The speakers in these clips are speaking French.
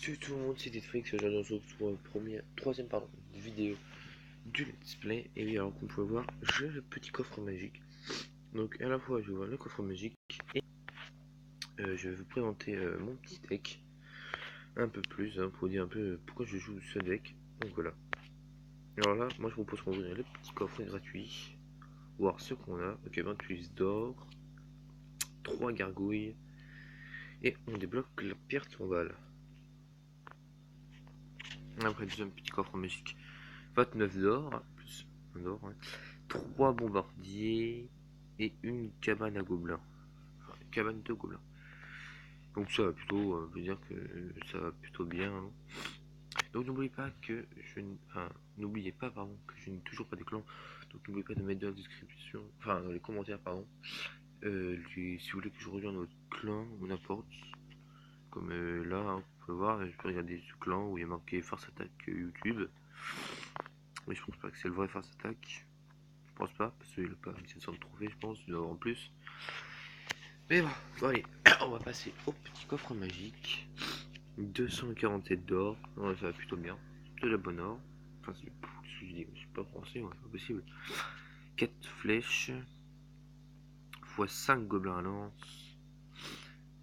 Salut tout le monde, c'est Netflix, aujourd'hui on se retrouve pour une troisième vidéo du let's play. Et oui, alors comme vous pouvez voir, j'ai le petit coffre magique. Donc à la fois je vais voir le coffre magique et je vais vous présenter mon petit deck un peu plus, pour vous dire un peu pourquoi je joue ce deck. Donc voilà. Alors là, moi je vous propose qu'on ouvre le petit coffre gratuit, voir ce qu'on a. Ok, 28 d'or, 3 gargouilles, et on débloque la pierre tombale. Après, deuxième petit coffre magique, 29 d'or, plus 1 d'or, ouais. 3 bombardiers et une cabane à gobelins. Enfin, une cabane de gobelins. Donc ça va plutôt, on peut dire que ça va plutôt bien, hein. Donc n'oubliez pas que n'oubliez pas que je n'ai toujours pas des clans. Donc n'oubliez pas de mettre dans la description, enfin dans les commentaires si vous voulez que je rejoigne votre clan ou n'importe. Comme là, hein, vous pouvez voir, je peux regarder ce clan où il y a marqué Force Attack YouTube. Mais je pense pas que c'est le vrai Force Attack. Je pense pas, parce qu'il n'a pas 1700 de trophées, je pense, il doit avoir en plus. Mais bon, allez, on va passer au petit coffre magique. 247 d'or, ça va plutôt bien. De la bonne or. Enfin, c'est ce que je dis, je suis pas français, c'est pas possible. 4 flèches, x 5 gobelins à lance,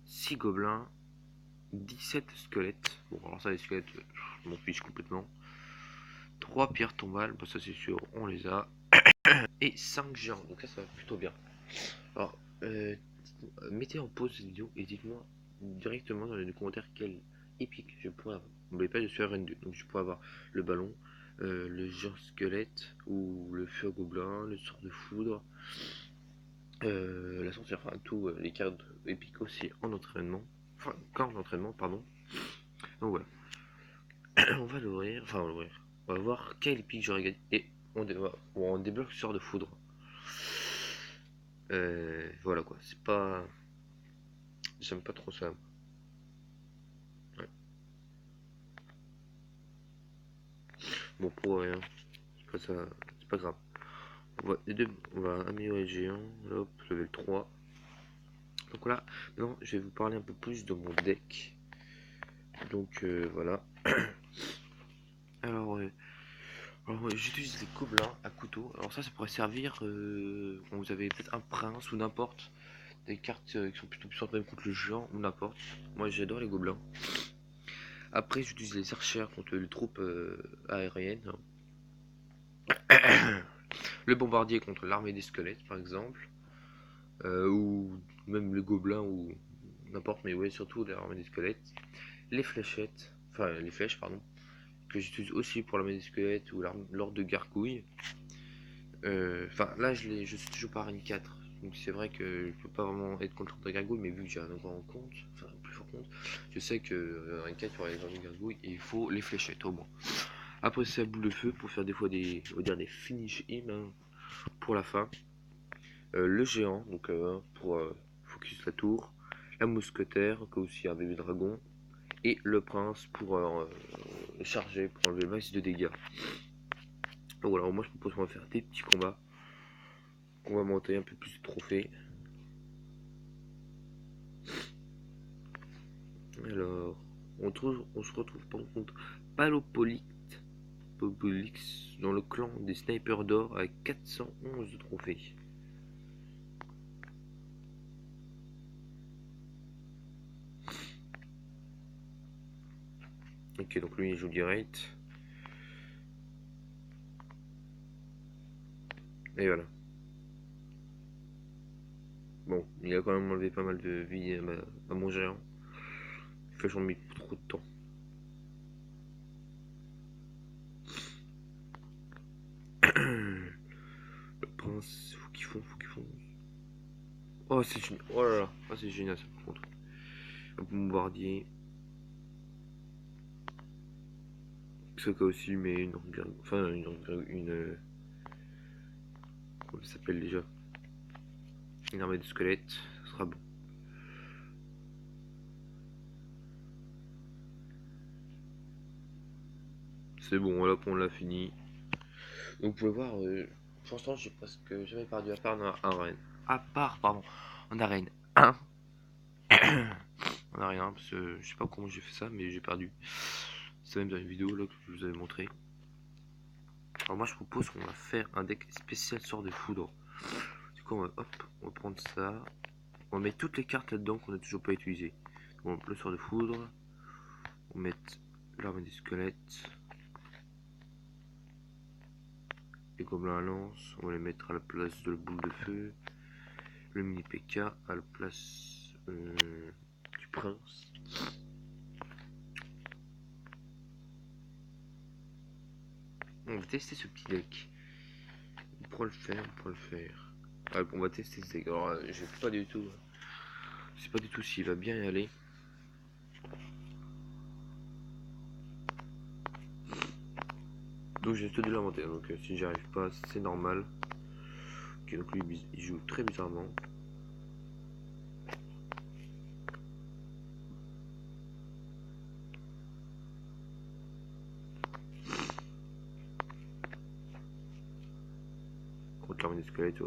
6 gobelins, 17 squelettes. Bon, alors ça, les squelettes, je m'en fiche complètement. 3 pierres tombales, bah, ça c'est sûr, on les a. Et 5 géants, donc ça va plutôt bien. Alors, mettez en pause cette vidéo et dites-moi directement dans les commentaires quel épique je pourrais avoir. N'oubliez pas, je suis RN2, donc je pourrais avoir le ballon, le géant squelette, ou le feu gobelin, le sort de foudre, la sorcière, enfin tous les cartes épiques aussi en entraînement, enfin quand en entraînement, pardon. Donc voilà, on va l'ouvrir, on va voir quel épique j'aurais gagné, et on débloque le sort de foudre. Voilà quoi, c'est pas... J'aime pas trop ça. Ouais. Bon, pour rien, c'est pas grave. On va améliorer le géant, hop, level 3. Donc voilà, maintenant je vais vous parler un peu plus de mon deck. Donc voilà. Alors, j'utilise les gobelins à couteau. Alors ça pourrait servir quand vous avez peut-être un prince ou n'importe. Des cartes qui sont plutôt puissantes même contre le géant ou n'importe. Moi j'adore les gobelins. Après j'utilise les archères contre les troupes aériennes. Le bombardier contre l'armée des squelettes par exemple. Ou même les gobelins ou n'importe, mais ouais, surtout l'armée des squelettes. Les fléchettes, enfin les flèches, pardon, que j'utilise aussi pour l'armée des squelettes ou l'ordre de gargouille. Enfin là, je suis toujours pas Reine 4, donc c'est vrai que je peux pas vraiment être contre de gargouille, mais vu que j'ai un encore en compte, enfin plus fort compte, je sais que Reine 4 il y aura les ordres de gargouille et il faut les fléchettes au moins. Après, c'est la boule de feu pour faire des fois on va dire des finish him, hein, pour la fin. Le géant, donc pour focus la tour, la mousquetaire, qui aussi un bébé dragon, et le prince pour charger, pour enlever le max de dégâts. Donc voilà, moi je propose qu'on va faire des petits combats, qu'on va monter un peu plus de trophées. Alors, on se retrouve par contre Palopolix dans le clan des snipers d'or avec 411 de trophées. Ok, donc lui il joue direct. Et voilà. Bon, il a quand même enlevé pas mal de vie à mon géant. Il fait que j'en ai mis trop de temps. Le prince, faut qu'il fonce. Oh, c'est génial. Oh là là, oh, c'est génial ça par contre. Un bombardier. Ce cas aussi, mais comment ça s'appelle déjà? Une armée de squelettes, ça sera bon. C'est bon, là on l'a fini. Donc vous pouvez voir, pour l'instant j'ai presque jamais perdu à part en arène. À part, pardon, en arène 1. On a rien, parce que je sais pas comment j'ai fait ça, mais j'ai perdu. C'est même dans une vidéo là que je vous avais montré. Alors moi je propose qu'on va faire un deck spécial sort de foudre. Du coup on va prendre ça. On va mettre toutes les cartes là-dedans qu'on n'a toujours pas utilisées. Bon, le sort de foudre. On va mettre l'arme des squelettes. Les gobelins à lance. On va les mettre à la place de la boule de feu. Le mini PK à la place du prince. On va tester ce petit deck. On pourra le faire. Ah, on va tester ce deck. Alors, je sais pas du tout. Je sais pas du tout s'il va bien y aller. Donc j'ai tout de l'inventaire. Donc si j'y arrive pas, c'est normal. Ok, donc lui il joue très bizarrement. Contre l'armée des squelettes.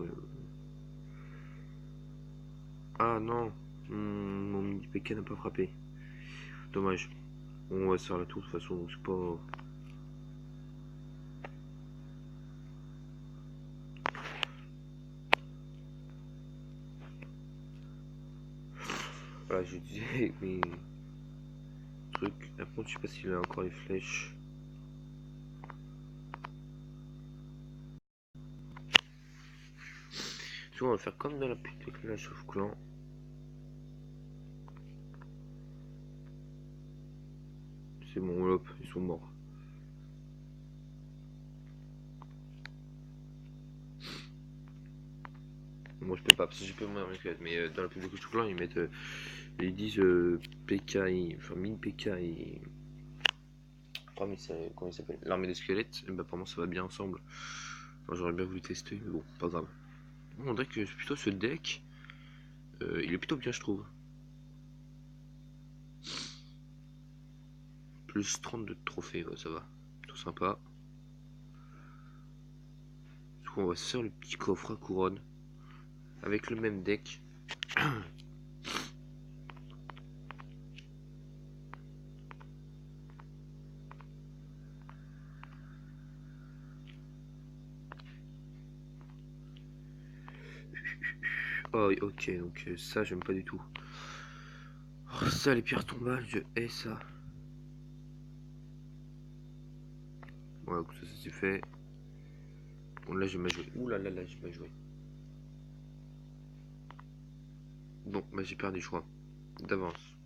Ah non, mon mini PK n'a pas frappé. Dommage. On va se faire la tour de toute façon, c'est pas. Voilà, je disais mes trucs. Après, je sais pas s'il a encore les flèches. On va faire comme dans la pute de Clash of Clans. C'est bon, hop, ils sont morts. Moi je peux pas parce que j'ai pas mon armée, mais dans la pub de Clash of Clans ils disent PK, enfin mine PK et. Comment il s'appelle, l'armée des squelettes. Et bah pour moi ça va bien ensemble. Enfin, j'aurais bien voulu tester, mais bon, pas grave. On dirait que plutôt ce deck, il est plutôt bien, je trouve. Plus 32 de trophées, ouais, ça va. Tout sympa. Du coup, on va se faire le petit coffre à couronne. Avec le même deck. Oh, ok, donc ça, j'aime pas du tout. Oh, ça, les pierres tombales, je hais ça. Voilà, ça c'est fait. Bon, là, j'ai mal joué. Ouh là là là, j'ai mal joué. Bon, bah j'ai perdu, je crois. D'avance.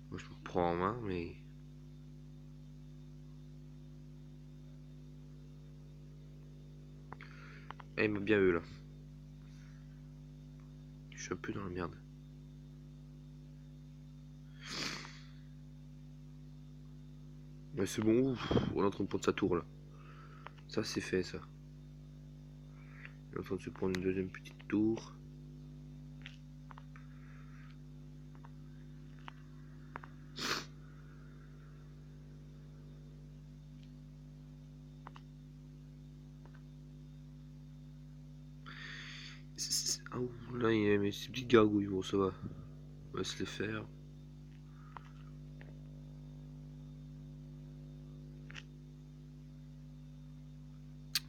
Moi, je me prends en main, mais. Eh, il m'a bien eu là. Je suis un peu dans la merde. Mais c'est bon, ouf, on est en train de prendre sa tour là. Ça, c'est fait, ça. On est en train de se prendre une deuxième petite tour. Ah, ouh, là, il y a mes ces petites gargouilles, bon, ça va. On va se les faire.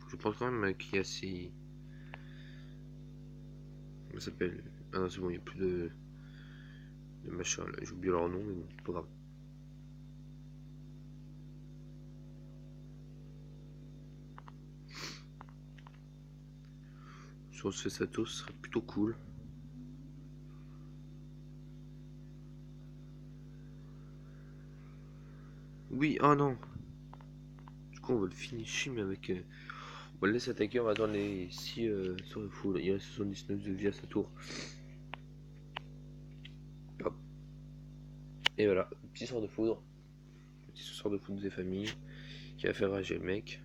Je pense quand même qu'il y a ces. Comment ça s'appelle? Ah non, c'est bon, il n'y a plus de machin là. J'ai oublié leur nom, mais bon, c'est pas grave. Si on se fait ça tous, ce serait plutôt cool. Oui, ah non. Du coup, on va le finisher, mais avec. On va le laisser attaquer, on va attendre les 6 sur le full. Il reste 79 de vie à sa tour. Hop. Et voilà, petit sort de foudre. Petit sort de foudre des familles qui va faire rager le mec.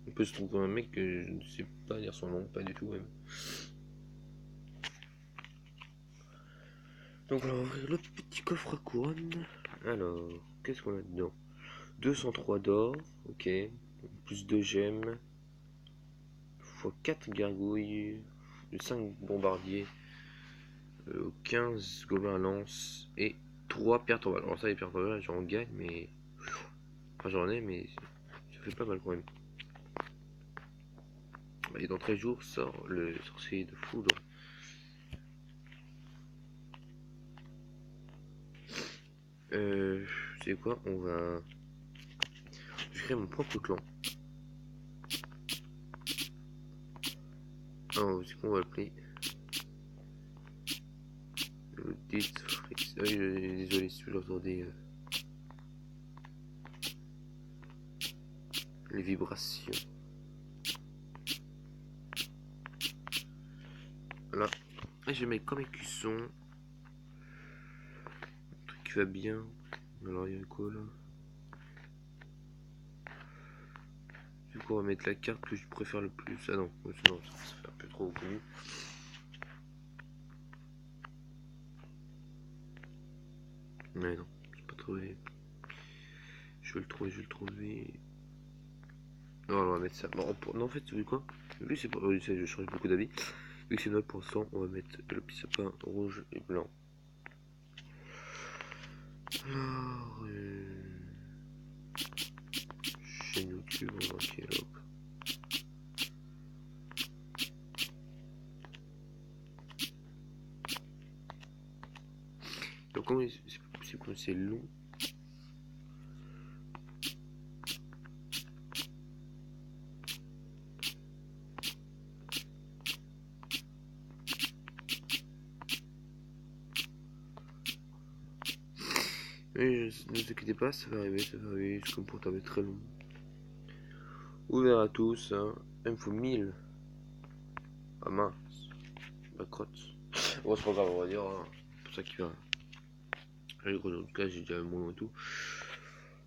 On peut se trouver un mec que je ne sais pas dire son nom, pas du tout même. Donc on va ouvrir le petit coffre à couronne. Alors, qu'est-ce qu'on a dedans? 203 d'or, ok. Plus 2 gemmes. X 4 gargouilles. 5 bombardiers. 15 gobelins lance et 3 pierres tombales. Alors ça, les pierres tombales, j'en gagne, mais... Enfin, j'en ai, mais ça fait pas mal quand même. Et dans 13 jours sort le sorcier de foudre. C'est quoi? On va... Je crée mon propre clan. Alors, c'est qu'on va l'appeler? Le Deathfrix. Ah oui, désolé si vous entendez les vibrations. Là. Et je mets comme écusson. Un truc qui va bien. Alors, il y a quoi là? Du coup, on va mettre la carte que je préfère le plus. Ah non, non, ça fait un peu trop connu. Mais non, j'ai pas trouvé. Je vais le trouver. Non, on va mettre ça. Bon, non, en fait, vous savez quoi? Vu que c'est pas. Je change beaucoup d'avis. Vu que c'est 9%, on va mettre le petit sapin rouge et blanc. Alors, chaîne YouTube, on va marquer là. Donc, comment c'est pas possible comme c'est long? Mais ne vous inquiétez pas, ça va arriver, c'est comme pour taper très long. Ouvert à tous, hein. Il me faut 1000. Ah mince, ma crotte. Bon, c'est pas grave, on va dire, hein. C'est pour ça qu'il va. Allez, en tout cas, j'ai déjà mon et tout.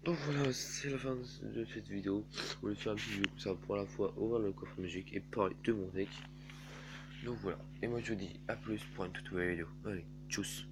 Donc voilà, c'est la fin de cette vidéo. On voulait faire un petit vidéo comme ça pour la fois ouvrir le coffre magique et parler de mon deck. Donc voilà, et moi je vous dis à plus pour une toute nouvelle vidéo. Allez, tchuss.